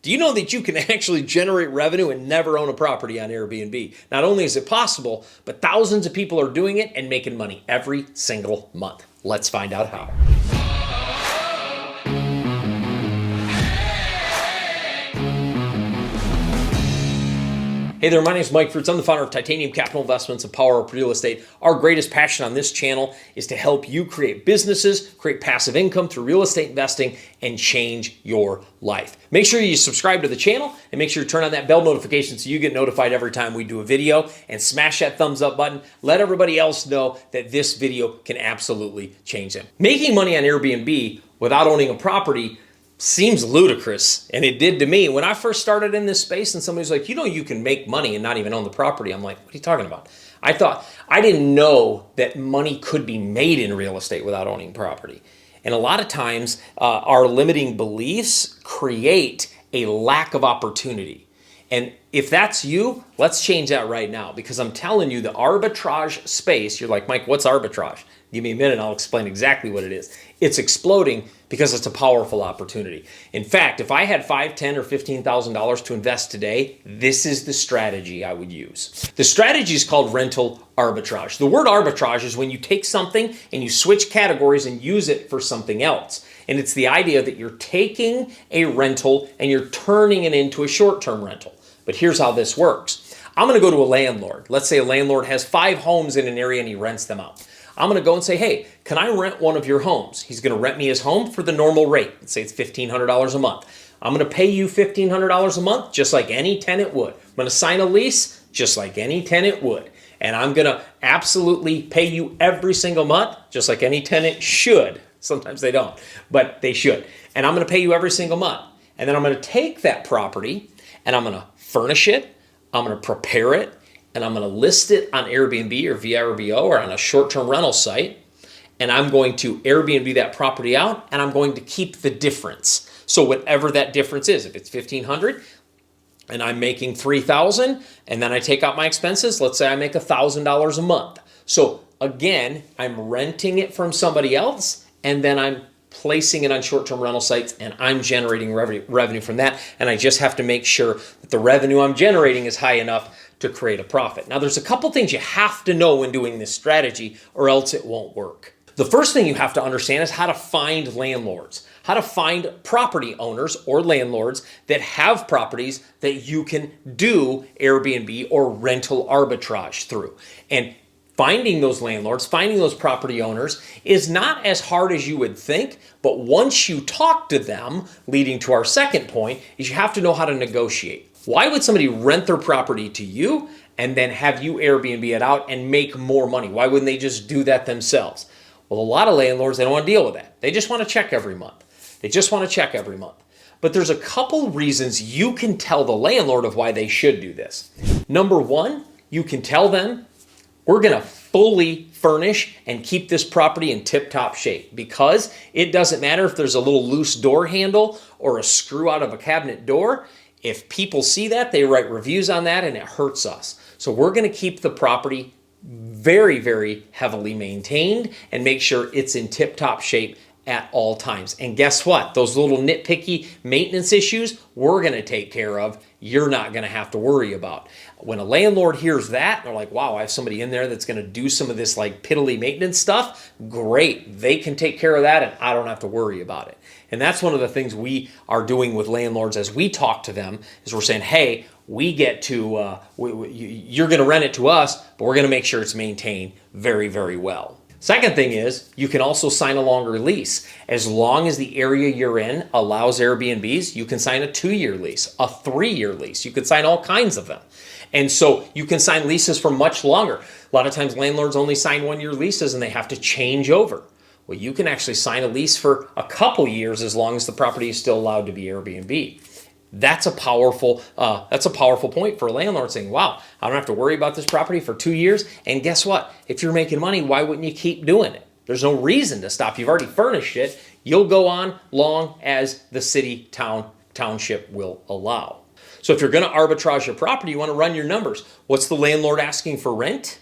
Do you know that you can actually generate revenue and never own a property on Airbnb? Not only is it possible, but thousands of people are doing it and making money every single month. Let's find out how. Hey there, my name is Mike Fritz. I'm the founder of Titanium Capital Investments and Power Up Real Estate. Our greatest passion on this channel is to help you create businesses, create passive income through real estate investing, and change your life. Make sure you subscribe to the channel and make sure you turn on that bell notification so you get notified every time we do a video, and smash that thumbs up button. Let everybody else know that this video can absolutely change them. Making money on Airbnb without owning a property seems ludicrous, and it did to me. When I first started in this space and somebody's like, you can make money and not even own the property. I'm like, what are you talking about? I didn't know that money could be made in real estate without owning property. And a lot of times our limiting beliefs create a lack of opportunity. And if that's you, let's change that right now, because I'm telling you, the arbitrage space, you're like, Mike, what's arbitrage? Give me a minute, I'll explain exactly what it is. It's exploding because it's a powerful opportunity. In fact, if I had $5,000, $10,000, or $15,000 to invest today, this is the strategy I would use. The strategy is called rental arbitrage. The word arbitrage is when you take something and you switch categories and use it for something else. And it's the idea that you're taking a rental and you're turning it into a short-term rental. But here's how this works. I'm gonna go to a landlord. Let's say a landlord has 5 homes in an area and he rents them out. I'm gonna go and say, hey, can I rent one of your homes? He's gonna rent me his home for the normal rate. Let's say it's $1,500 a month. I'm gonna pay you $1,500 a month, just like any tenant would. I'm gonna sign a lease, just like any tenant would. And I'm gonna absolutely pay you every single month, just like any tenant should. Sometimes they don't, but they should. And I'm gonna pay you every single month. And then I'm gonna take that property and I'm gonna furnish it, I'm gonna prepare it, and I'm gonna list it on Airbnb or Vrbo or on a short-term rental site, and I'm going to Airbnb that property out, and I'm going to keep the difference. So whatever that difference is, if it's $1,500 and I'm making $3,000, and then I take out my expenses, let's say I make $1,000 a month. So again, I'm renting it from somebody else, and then I'm placing it on short-term rental sites, and I'm generating revenue from that, and I just have to make sure that the revenue I'm generating is high enough to create a profit. Now, there's a couple things you have to know when doing this strategy, or else it won't work. The first thing you have to understand is how to find landlords, how to find property owners or landlords that have properties that you can do Airbnb or rental arbitrage through. And finding those landlords, finding those property owners is not as hard as you would think, but once you talk to them, leading to our second point, is you have to know how to negotiate. Why would somebody rent their property to you and then have you Airbnb it out and make more money? Why wouldn't they just do that themselves? Well, a lot of landlords, they don't want to deal with that. They just want to check every month. But there's a couple reasons you can tell the landlord of why they should do this. Number one, you can tell them, we're gonna fully furnish and keep this property in tip-top shape, because it doesn't matter if there's a little loose door handle or a screw out of a cabinet door. If people see that, they write reviews on that and it hurts us. So we're gonna keep the property very, very heavily maintained and make sure it's in tip-top shape at all times. And guess what? Those little nitpicky maintenance issues, we're gonna take care of. You're not gonna have to worry about. When a landlord hears that, they're like, wow, I have somebody in there that's gonna do some of this like piddly maintenance stuff. Great, they can take care of that and I don't have to worry about it. And that's one of the things we are doing with landlords as we talk to them, is we're saying, hey, we get to, you're gonna rent it to us, but we're gonna make sure it's maintained very, very well. Second thing is, you can also sign a longer lease. As long as the area you're in allows Airbnbs, you can sign a 2-year lease, a 3-year lease. You can sign all kinds of them. And so you can sign leases for much longer. A lot of times landlords only sign 1-year leases and they have to change over. Well, you can actually sign a lease for a couple years as long as the property is still allowed to be Airbnb. That's a powerful point for a landlord, saying, wow, I don't have to worry about this property for 2 years. And guess what? If you're making money, why wouldn't you keep doing it? There's no reason to stop. You've already furnished it. You'll go on long as the city, township will allow. So if you're going to arbitrage your property, you want to run your numbers. What's the landlord asking for rent?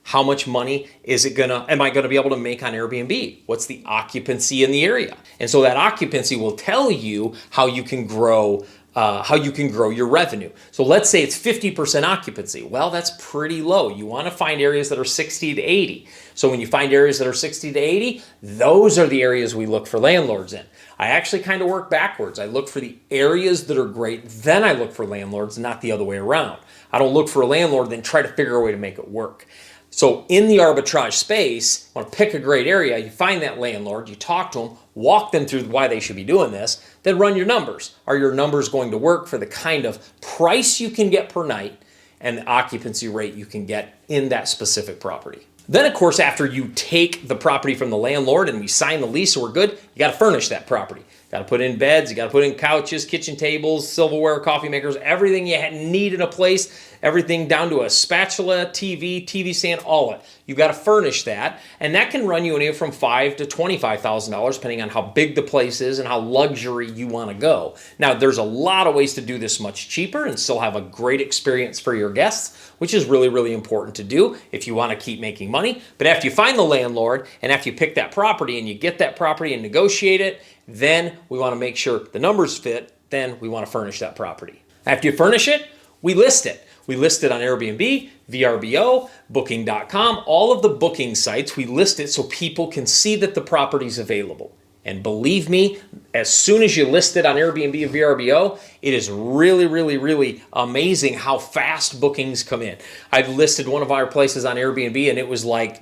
How much money am I gonna be able to make on Airbnb? What's the occupancy in the area? And so that occupancy will tell you how you can grow how you can grow your revenue. So let's say it's 50% occupancy. Well, that's pretty low. You want to find areas that are 60 to 80. So when you find areas that are 60 to 80, those are the areas we look for landlords in. I actually kind of work backwards. I look for the areas that are great, then I look for landlords, not the other way around. I don't look for a landlord, then try to figure a way to make it work. So in the arbitrage space, you want to pick a great area, you find that landlord, you talk to them, walk them through why they should be doing this, then run your numbers. Are your numbers going to work for the kind of price you can get per night and the occupancy rate you can get in that specific property? Then, of course, after you take the property from the landlord and we sign the lease, so we're good, you got to furnish that property. You got to put in beds, you got to put in couches, kitchen tables, silverware, coffee makers, everything you need in a place, everything down to a spatula, TV stand, all of it. You've got to furnish that, and that can run you anywhere from $5,000 to $25,000, depending on how big the place is and how luxury you want to go. Now, there's a lot of ways to do this much cheaper and still have a great experience for your guests, which is really, really important to do if you want to keep making money. But after you find the landlord and after you pick that property and you get that property and negotiate it, then we want to make sure the numbers fit. Then we want to furnish that property. After you furnish it, we list it. We list it on Airbnb, Vrbo, Booking.com, all of the booking sites. We list it so people can see that the property is available. And believe me, as soon as you list it on Airbnb or Vrbo, it is really, really, really amazing how fast bookings come in. I've listed one of our places on Airbnb and it was like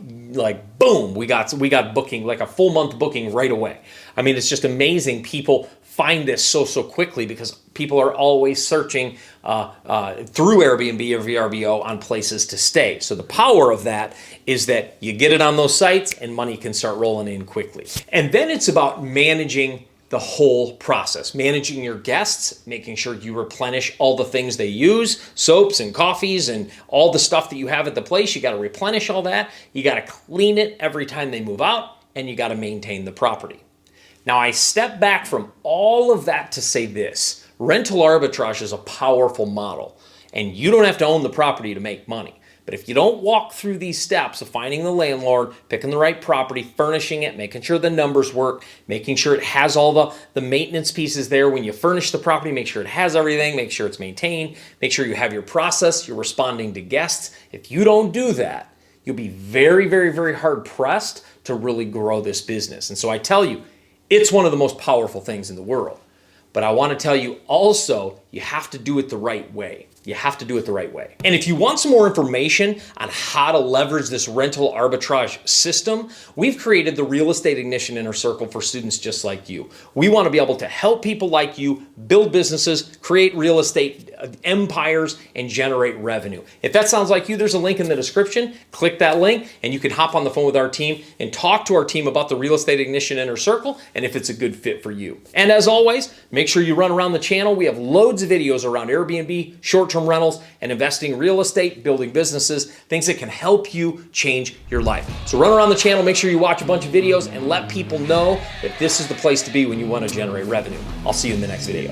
boom, we got booking, like a full month booking right away. I mean, it's just amazing. People find this so quickly because people are always searching through Airbnb or Vrbo on places to stay. So the power of that is that you get it on those sites and money can start rolling in quickly. And then it's about managing the whole process, managing your guests, making sure you replenish all the things they use, soaps and coffees and all the stuff that you have at the place. You got to replenish all that. You got to clean it every time they move out, and you got to maintain the property. Now, I step back from all of that to say this. Rental arbitrage is a powerful model, and you don't have to own the property to make money. But if you don't walk through these steps of finding the landlord, picking the right property, furnishing it, making sure the numbers work, making sure it has all the maintenance pieces there when you furnish the property, make sure it has everything, make sure it's maintained, make sure you have your process, you're responding to guests. If you don't do that, you'll be very, very, very hard pressed to really grow this business. And so I tell you, it's one of the most powerful things in the world. But I want to tell you also, you have to do it the right way. You have to do it the right way. And if you want some more information on how to leverage this rental arbitrage system, we've created the Real Estate Ignition Inner Circle for students just like you. We want to be able to help people like you build businesses, create real estate empires, and generate revenue. If that sounds like you, there's a link in the description. Click that link and you can hop on the phone with our team and talk to our team about the Real Estate Ignition Inner Circle and if it's a good fit for you. And as always, make sure you run around the channel. We have loads of videos around Airbnb, short-term rentals, and investing in real estate, building businesses, things that can help you change your life. So run around the channel, make sure you watch a bunch of videos, and let people know that this is the place to be when you want to generate revenue. I'll see you in the next video.